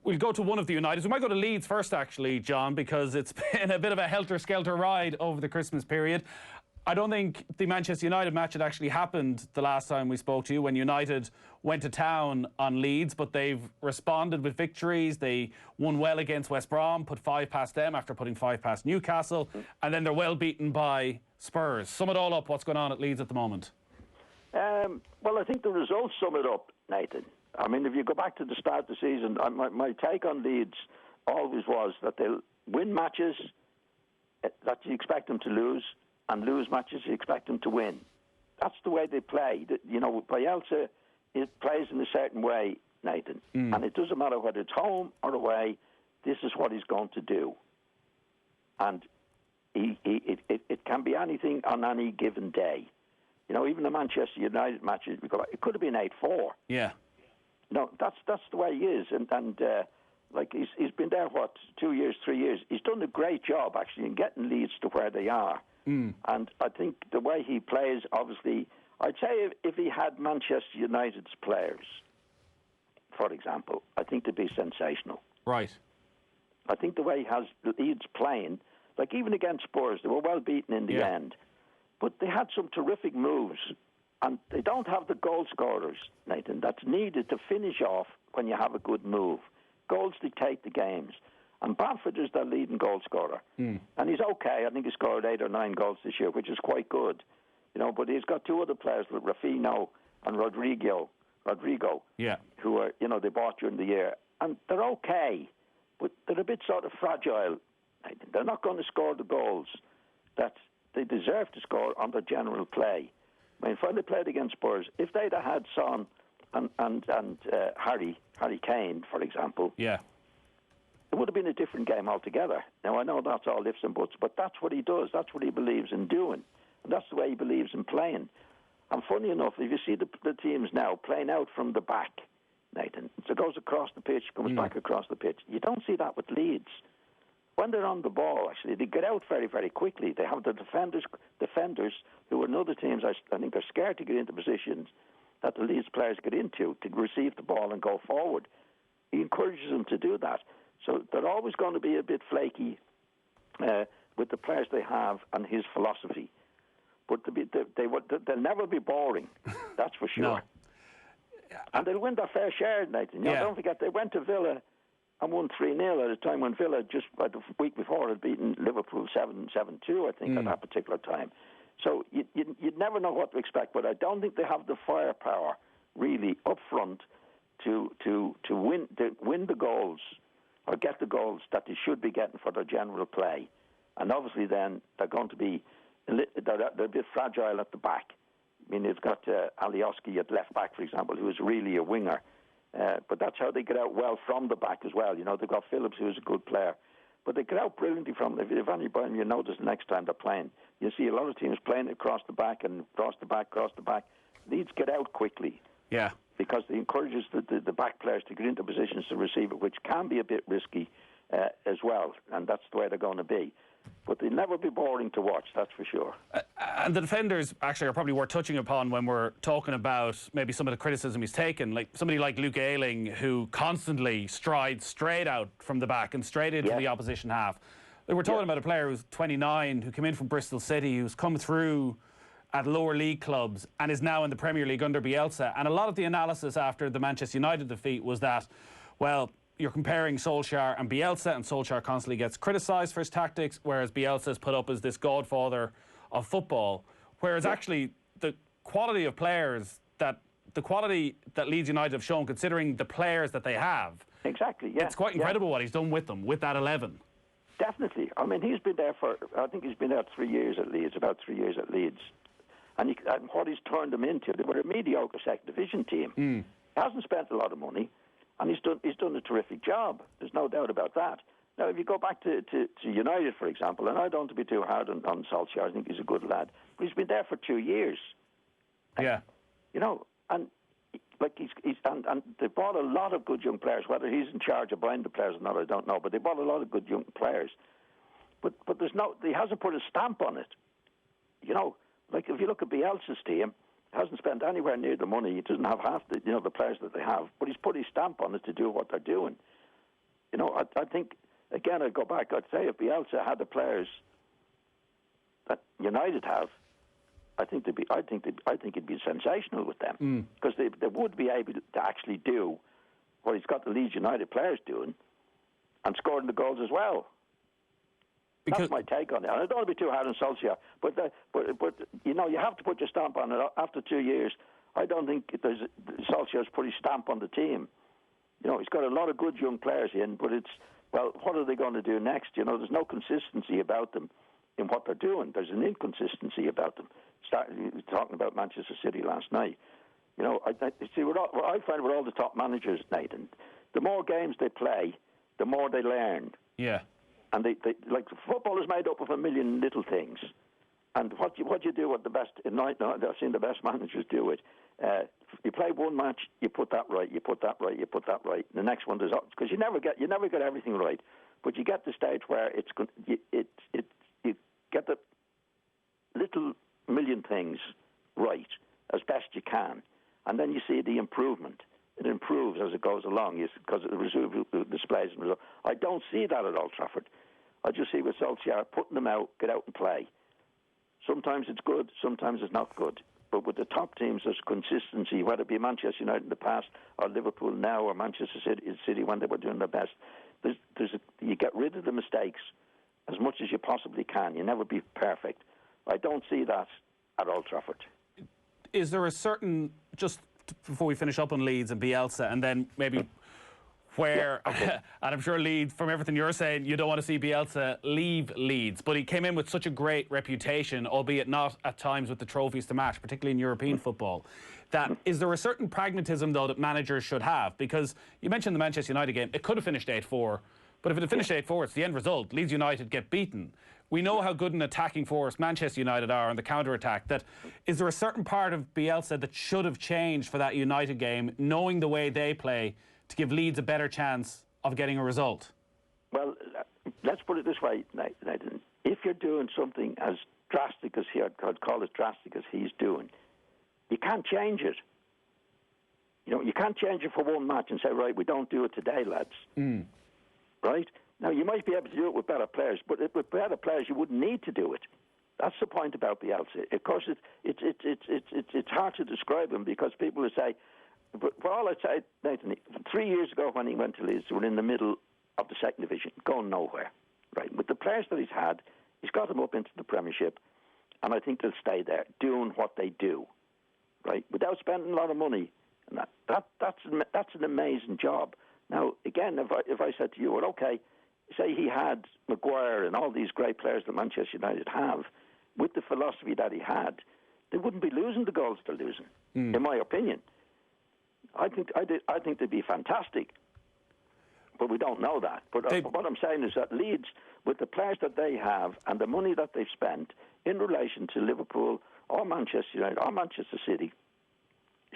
We'll go to one of the Uniteds. We might go to Leeds first, actually, John, because it's been a bit of a helter-skelter ride over the Christmas period. I don't think the Manchester United match had actually happened the last time we spoke to you, when United went to town on Leeds, but they've responded with victories. They won well against West Brom, put 5 past them after putting 5 past Newcastle, and then they're well beaten by Spurs. Sum it all up, what's going on at Leeds at the moment? Well, I think the results sum it up, Nathan. I mean, if you go back to the start of the season, my take on Leeds always was that they'll win matches that you expect them to lose, and lose matches you expect them to win. That's the way they play. You know, Bielsa, it plays in a certain way, Nathan, and it doesn't matter whether it's home or away, this is what he's going to do. And it can be anything on any given day. You know, even the Manchester United matches, it could have been 8-4. Yeah. No, that's the way he is, and like he's been there 2 years, 3 years. He's done a great job actually in getting Leeds to where they are, and I think the way he plays, obviously, I'd say if he had Manchester United's players, for example, I think they'd be sensational. Right. I think the way he has Leeds playing, like even against Spurs, they were well beaten in the end, but they had some terrific moves. And they don't have the goal scorers, Nathan, that's needed to finish off when you have a good move. Goals dictate the games. And Bamford is their leading goal scorer. And he's okay. I think he scored 8 or 9 goals this year, which is quite good. You know, but he's got 2 other players, like Rafinha and Rodrigo, who are, you know, they bought during the year. And they're okay, but they're a bit sort of fragile. They're not going to score the goals that they deserve to score on their general play. I mean, when they played against Spurs, if they'd have had Son and Harry Kane, for example, it would have been a different game altogether. Now, I know that's all ifs and buts, but that's what he does. That's what he believes in doing. And that's the way he believes in playing. And funny enough, if you see the teams now playing out from the back, Nathan, so it goes across the pitch, comes back across the pitch. You don't see that with Leeds. When they're on the ball, actually, they get out very, very quickly. They have the defenders who in other teams, I think, are scared to get into positions that the Leeds players get into to receive the ball and go forward. He encourages them to do that. So they're always going to be a bit flaky with the players they have and his philosophy. But they'll never be boring, that's for sure. No. And they'll win their fair share, Nathan. You know, don't forget, they went to Villa and won 3-0 at a time when Villa, just the week before, had beaten Liverpool 7-2, I think, at that particular time. So you'd never know what to expect, but I don't think they have the firepower, really, up front to win the goals or get the goals that they should be getting for their general play. And obviously then they're going to be they're a bit fragile at the back. I mean, they've got Alioski at left back, for example, who is really a winger. But that's how they get out well from the back as well. You know, they've got Phillips, who's a good player. But they get out brilliantly from them. If anybody, you notice the next time they're playing, you see a lot of teams playing across the back and across the back. Leeds get out quickly. Yeah. Because they encourages the back players to get into positions to receive it, which can be a bit risky as well. And that's the way they're going to be. But they'll never be boring to watch, that's for sure. And the defenders actually are probably worth touching upon when we're talking about maybe some of the criticism he's taken. Like somebody like Luke Ayling, who constantly strides straight out from the back and straight into the opposition half. We're talking about a player who's 29, who came in from Bristol City, who's come through at lower league clubs and is now in the Premier League under Bielsa. And a lot of the analysis after the Manchester United defeat was that, well, you're comparing Solskjær and Bielsa, and Solskjær constantly gets criticised for his tactics, whereas Bielsa is put up as this godfather of football. Whereas actually the quality of players the quality that Leeds United have shown, considering the players that they have, it's quite incredible what he's done with them, with that 11. Definitely. I mean, he's been there I think he's been there 3 years at Leeds, about 3 years at Leeds. And what he's turned them into, they were a mediocre second division team. He hasn't spent a lot of money. And he's done a terrific job. There's no doubt about that. Now, if you go back to United, for example, and I don't want to be too hard on Solskjaer, I think he's a good lad, but he's been there for 2 years. Yeah. You know, and like and they bought a lot of good young players. Whether he's in charge of buying the players or not, I don't know. But they bought a lot of good young players. But he hasn't put a stamp on it. You know, like if you look at Bielsa's team, Hasn't spent anywhere near the money. He doesn't have half the the players that they have, but he's put his stamp on it to do what they're doing. I think again I'd go back. I'd say if Bielsa had the players that United have, I think it'd be sensational with them because they would be able to actually do what he's got the Leeds United players doing and scoring the goals as well. That's my take on it. And I don't want to be too hard on Solskjaer, but you have to put your stamp on it. After 2 years, I don't think Solskjaer's put his stamp on the team. He's got a lot of good young players in, but what are they going to do next? There's no consistency about them in what they're doing. There's an inconsistency about them. Talking about Manchester City last night. I find with all the top managers, Nathan, the more games they play, the more they learn. Yeah. And they like football is made up of a million little things, and what you do at the best. I've seen the best managers do it. You play one match, you put that right, you put that right, you put that right. The next one does because you never get everything right, but you get the stage where you get the little million things right as best you can, and then you see the improvement. It improves as it goes along because the result displays and result. I don't see that at Old Trafford. I just see with Solskjaer putting them out, get out and play. Sometimes it's good, sometimes it's not good. But with the top teams, there's consistency, whether it be Manchester United in the past or Liverpool now or Manchester City when they were doing their best. You get rid of the mistakes as much as you possibly can. You never be perfect. I don't see that at Old Trafford. Is there a certain, just before we finish up on Leeds and Bielsa, and then maybe where, and I'm sure Leeds, from everything you're saying, you don't want to see Bielsa leave Leeds, but he came in with such a great reputation, albeit not at times with the trophies to match, particularly in European football, that is there a certain pragmatism, though, that managers should have? Because you mentioned the Manchester United game, it could have finished 8-4, but if it had finished 8-4, it's the end result. Leeds United get beaten. We know how good an attacking force Manchester United are on the counter-attack. Is there a certain part of Bielsa that should have changed for that United game, knowing the way they play, to give Leeds a better chance of getting a result? Well, let's put it this way, Nathan. If you're doing something as drastic as I'd call it drastic as he's doing, you can't change it. You can't change it for one match and say, right, we don't do it today, lads. Right? Now, you might be able to do it with better players, but with better players, you wouldn't need to do it. That's the point about Bielsa. Of course, it's hard to describe him because people will say, but all I'd say, Nathan, 3 years ago when he went to Leeds, they were in the middle of the second division, going nowhere. Right? With the players that he's had, he's got them up into the Premiership, and I think they'll stay there, doing what they do, right? Without spending a lot of money. And that's an amazing job. Now, again, if I said to you, well, okay, say he had Maguire and all these great players that Manchester United have, with the philosophy that he had, they wouldn't be losing the goals they're losing, in my opinion. I think they'd be fantastic, but we don't know that. But what I'm saying is that Leeds, with the players that they have and the money that they've spent in relation to Liverpool or Manchester United or Manchester City,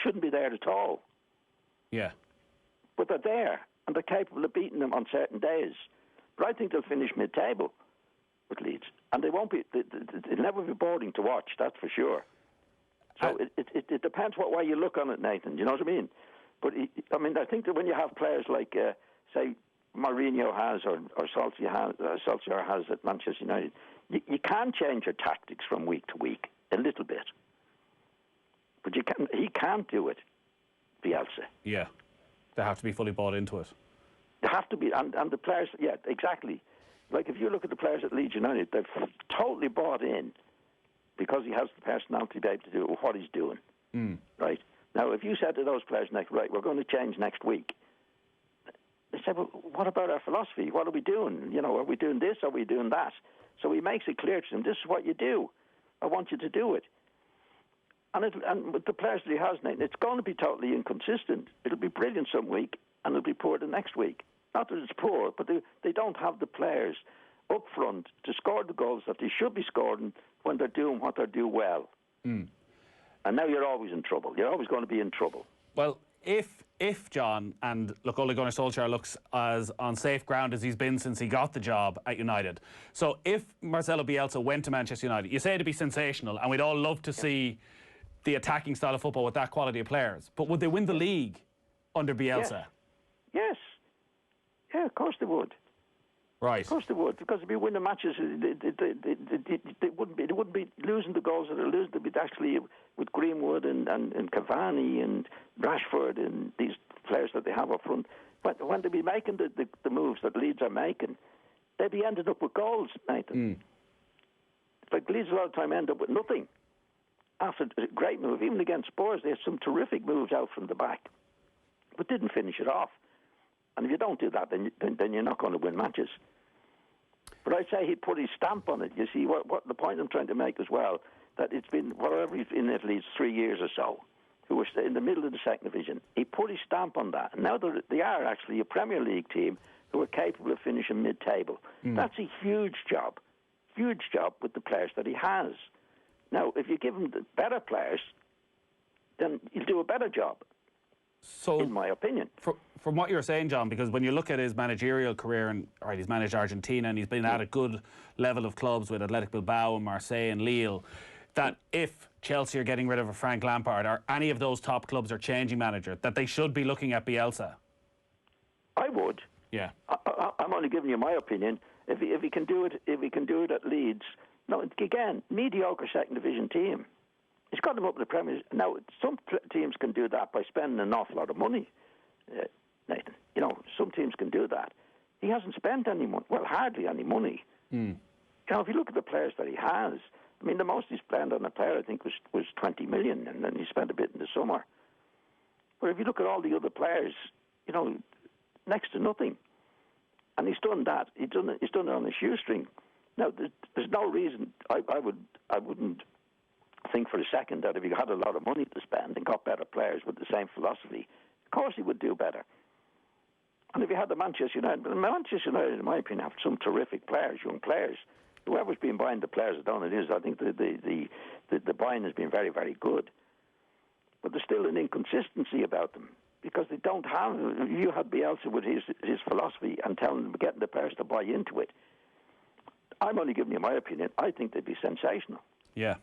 shouldn't be there at all. Yeah. But they're there, and they're capable of beating them on certain days. But I think they'll finish mid-table with Leeds, and they won't be. It'll never be boring to watch. That's for sure. So it depends what way you look on it, Nathan. You know what I mean? But I think that when you have players like, say, Mourinho has or Solskjaer has at Manchester United, you can change your tactics from week to week a little bit, but he can't do it. Bielsa. Yeah, they have to be fully bought into it. They have to be, and the players. Yeah, exactly. Like if you look at the players at Leeds United, they've totally bought in. Because he has the personality to be able to do what he's doing, right? Now, if you said to those players next, right, we're going to change next week, they said, well, what about our philosophy? What are we doing? Are we doing this? Are we doing that? So he makes it clear to them, this is what you do. I want you to do it. And with the players that he has, Nathan, it's going to be totally inconsistent. It'll be brilliant some week, and it'll be poor the next week. Not that it's poor, but they don't have the players up front to score the goals that they should be scoring when they're doing what they do well. And now you're always in trouble. You're always going to be in trouble. Well, if John, and look, Ole Gunnar Solskjaer looks as on safe ground as he's been since he got the job at United. So if Marcelo Bielsa went to Manchester United, you say it'd be sensational, and we'd all love to see the attacking style of football with that quality of players. But would they win the league under Bielsa? Yes. Yeah, of course they would. Right. Of course they would, because if you win the matches, they wouldn't be losing the goals that they're losing. They'd be actually with Greenwood and Cavani and Rashford and these players that they have up front. But when they be making the moves that Leeds are making, they'd be ending up with goals, Nathan. Like Leeds a lot of time end up with nothing. After a great move, even against Spurs, they had some terrific moves out from the back, but didn't finish it off. And if you don't do that, then you're not going to win matches. But I'd say he'd put his stamp on it. You see, what the point I'm trying to make as well, that it's been, whatever he's in Italy, it's 3 years or so, who were in the middle of the second division. He put his stamp on that. And now they are actually a Premier League team who are capable of finishing mid-table. That's a huge job with the players that he has. Now, if you give him the better players, then he'll do a better job. So, in my opinion. From what you're saying, John, because when you look at his managerial career, and he's managed Argentina and he's been at a good level of clubs with Athletic Bilbao and Marseille and Lille, that if Chelsea are getting rid of a Frank Lampard or any of those top clubs are changing manager, that they should be looking at Bielsa. I would. Yeah. I'm only giving you my opinion. If he can do it at Leeds, no, again, mediocre second division team. He's got them up in the Premier. Now, some teams can do that by spending an awful lot of money, Nathan. You know, some teams can do that. He hasn't spent any money, well, hardly any money. You know, if you look at the players that he has, I mean, the most he spent on a player, I think, was 20 million, and then he spent a bit in the summer. But if you look at all the other players, you know, next to nothing. And he's done that. He's done it on a shoestring. Now, there's no reason I wouldn't think for a second that if he had a lot of money to spend and got better players with the same philosophy, of course he would do better. And if you had the Manchester United, in my opinion, have some terrific players, young players. Whoever's been buying the players, I don't know it is. I think the buying has been very, very good. But there's still an inconsistency about them because they don't have. You had Bielsa with his philosophy and telling them, getting the players to buy into it. I'm only giving you my opinion. I think they'd be sensational. Yeah.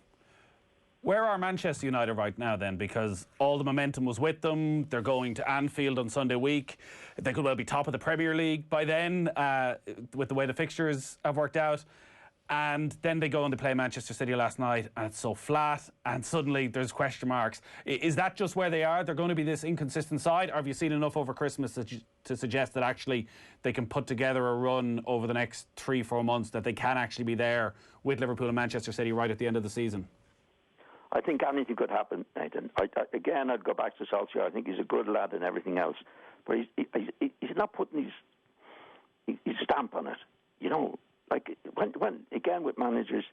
Where are Manchester United right now then? Because all the momentum was with them. They're going to Anfield on Sunday week. They could well be top of the Premier League by then with the way the fixtures have worked out. And then they go and they play Manchester City last night and it's so flat and suddenly there's question marks. Is that just where they are? They're going to be this inconsistent side? Or have you seen enough over Christmas to suggest that actually they can put together a run over the next 3-4 months that they can actually be there with Liverpool and Manchester City right at the end of the season? I think anything could happen, Nathan. Again, I'd go back to Solskjaer. I think he's a good lad and everything else. But he's not putting his stamp on it. You know, like when again with managers,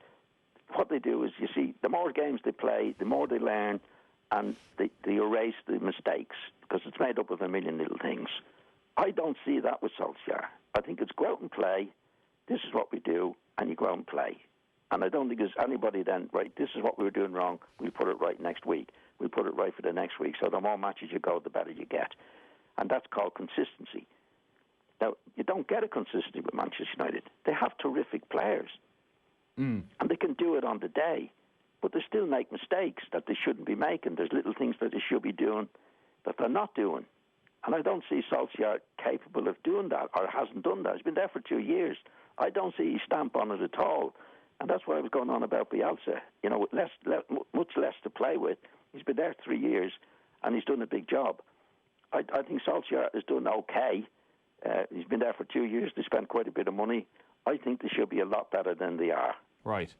what they do is, you see, the more games they play, the more they learn, and they erase the mistakes because it's made up of a million little things. I don't see that with Solskjaer. I think it's go out and play. This is what we do, and you go out and play. And I don't think there's anybody then, right, this is what we were doing wrong, we'll put it right next week. We'll put it right for the next week. So the more matches you go, the better you get. And that's called consistency. Now, you don't get a consistency with Manchester United. They have terrific players. And they can do it on the day. But they still make mistakes that they shouldn't be making. There's little things that they should be doing that they're not doing. And I don't see Solskjaer capable of doing that or hasn't done that. He's been there for 2 years. I don't see his stamp on it at all. And that's what I was going on about Bielsa. You know, much less to play with. He's been there 3 years, and he's done a big job. I think Solskjaer has done okay. He's been there for 2 years. They spent quite a bit of money. I think they should be a lot better than they are. Right.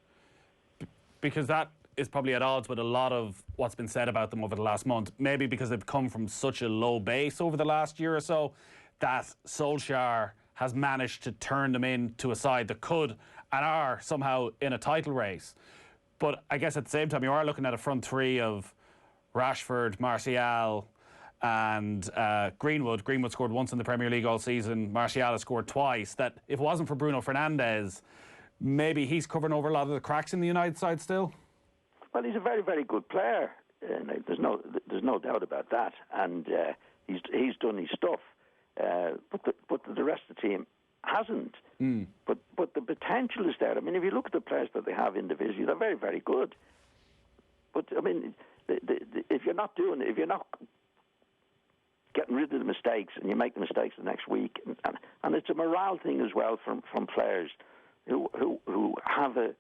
Because that is probably at odds with a lot of what's been said about them over the last month. Maybe because they've come from such a low base over the last year or so that Solskjaer has managed to turn them into a side that could and are somehow in a title race. But I guess at the same time, you are looking at a front three of Rashford, Martial and Greenwood. Greenwood scored once in the Premier League all season. Martial has scored twice. That if it wasn't for Bruno Fernandes, maybe he's covering over a lot of the cracks in the United side still. Well, he's a very, very good player. There's no doubt about that. And he's done his stuff. But the rest of the team hasn't. But the potential is there. I mean, if you look at the players that they have individually, they're very, very good. But, I mean, if you're not doing it, if you're not getting rid of the mistakes, and you make the mistakes the next week, and it's a morale thing as well from players who have a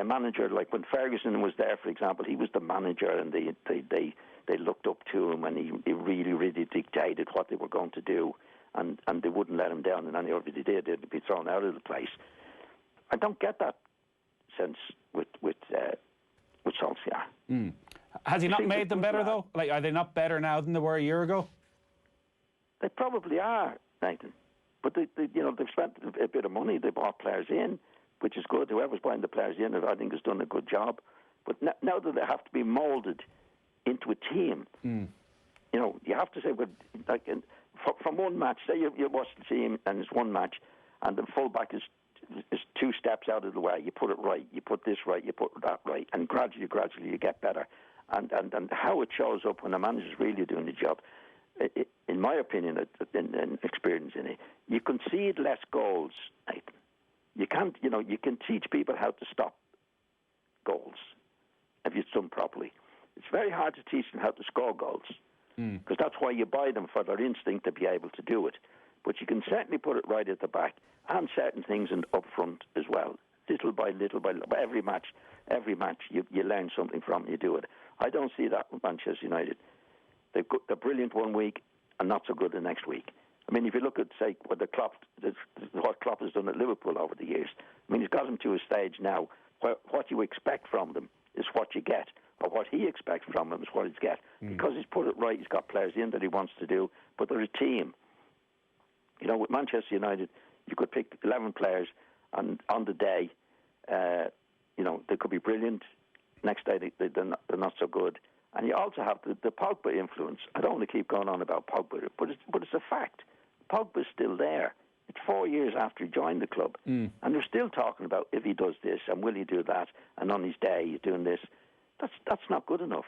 manager. Like when Ferguson was there, for example, he was the manager, and they looked up to him, and he really dictated what they were going to do, and they wouldn't let him down, and any of it they did, they'd be thrown out of the place. I don't get that sense with Solskjaer. Mm. Has he not made them better though? Like, are they not better now than they were a year ago? They probably are, Nathan. But they've spent a bit of money. They bought players in, which is good. Whoever's buying the players in, I think, has done a good job. But now that they have to be moulded into a team, you have to say, from one match, say you watch the team and it's one match, and the fullback is 2 steps out of the way. You put it right, you put this right, you put that right, and gradually you get better. And how it shows up when a manager's really doing the job, in my opinion, and experience in it, you concede less goals, Nathan. You can't, you can teach people how to stop goals if it's done properly. It's very hard to teach them how to score goals, because that's why you buy them, for their instinct to be able to do it. But you can certainly put it right at the back, and certain things up front as well. Little by little, every match you learn something from, you do it. I don't see that with Manchester United. They're brilliant one week and not so good the next week. I mean, if you look at, say, what Klopp has done at Liverpool over the years, I mean, he's got them to a stage now where what you expect from them is what you get, or what he expects from them is what he's get. Because he's put it right, he's got players in that he wants to do, but they're a team. With Manchester United, you could pick 11 players, and on the day, they could be brilliant. Next day, they're not so good. And you also have the Pogba influence. I don't want to keep going on about Pogba, but it's a fact. Pogba's still there. It's 4 years after he joined the club. And they're still talking about if he does this and will he do that, and on his day he's doing this. That's not good enough.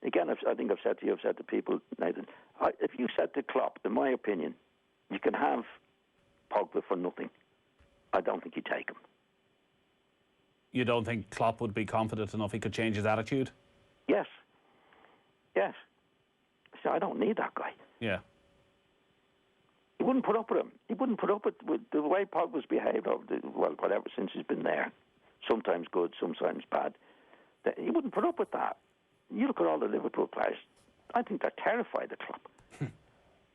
Again, I think I've said to people, Nathan, if you said to Klopp, in my opinion, you can have Pogba for nothing, I don't think you'd take him. You don't think Klopp would be confident enough he could change his attitude? Yes. So I don't need that guy. Yeah. He wouldn't put up with him. He wouldn't put up with the way Pogba's behaved whatever, since he's been there. Sometimes good, sometimes bad. He wouldn't put up with that. You look at all the Liverpool players, I think they're terrified of Klopp.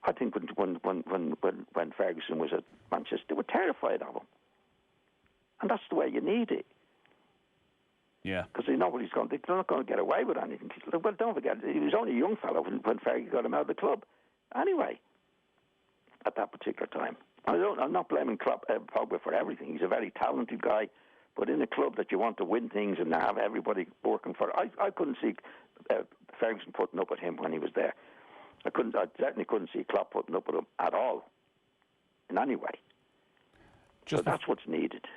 I think when Ferguson was at Manchester, they were terrified of him. And that's the way you need it. Yeah. Because they know what he's going to do. They're not going to get away with anything. Well, don't forget, he was only a young fellow when Fergie got him out of the club. Anyway, at that particular time. I'm not blaming Pogba for everything. He's a very talented guy. But in a club that you want to win things and have everybody working for it, I couldn't see Ferguson putting up with him when he was there. I certainly couldn't see Klopp putting up with him at all, in any way. So that's what's needed.